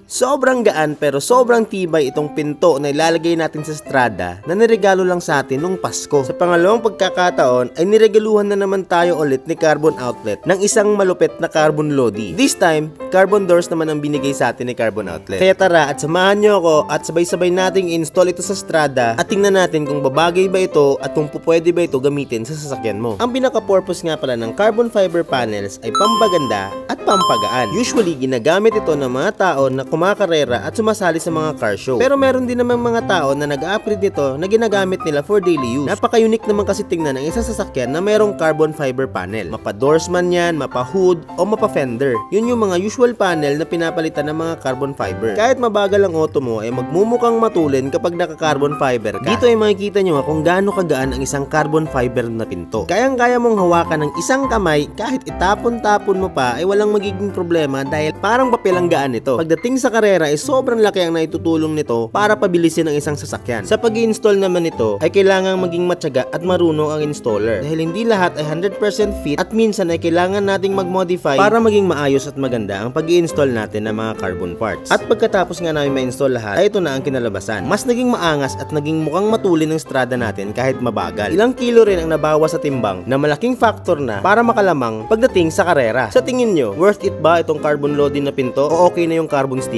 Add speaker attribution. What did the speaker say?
Speaker 1: Sobrang gaan pero sobrang tibay itong pinto na ilalagay natin sa Strada na niregalo lang sa atin nung Pasko. Sa pangalawang pagkakataon ay niregaluhan na naman tayo ulit ni Carbon Outlet ng isang malupit na carbon lodi. This time, carbon doors naman ang binigay sa atin ni Carbon Outlet. Kaya tara at samahan nyo ako at sabay-sabay nating install ito sa Strada at tingnan natin kung babagay ba ito at kung pwede ba ito gamitin sa sasakyan mo. Ang pinaka-purpose nga pala ng carbon fiber panels ay pampaganda at pampagaan. Usually, ginagamit ito ng mga tao na kumakarera at sumasali sa mga car show. Pero meron din naman mga tao na nag-upgrade nito na ginagamit nila for daily use. Napaka-unique naman kasi tingnan ng isang sasakyan na merong carbon fiber panel. Mapa-doors man yan, mapa-hood, o mapa-fender. Yun yung mga usual panel na pinapalitan ng mga carbon fiber. Kahit mabagal ang auto mo ay magmumukhang matulin kapag naka-carbon fiber ka. Dito ay makikita nyo kung gaano kagaan ang isang carbon fiber na pinto. Kayang-kaya mong hawakan ng isang kamay kahit itapon-tapon mo pa ay walang magiging problema dahil parang papel ang gaan nito. Pagdating sa karera ay sobrang laki ang naitutulong nito para pabilisin ang isang sasakyan. Sa pag-i-install naman nito ay kailangang maging matyaga at marunong ang installer dahil hindi lahat ay 100% fit at minsan ay kailangan nating mag-modify para maging maayos at maganda ang pag-i-install natin ng mga carbon parts. At pagkatapos nga namin ma-install lahat ay ito na ang kinalabasan. Mas naging maangas at naging mukhang matulin ang Strada natin kahit mabagal. Ilang kilo rin ang nabawas sa timbang na malaking factor na para makalamang pagdating sa karera. Sa tingin nyo, worth it ba itong carbon loading na pinto o okay na yung carbon sticker?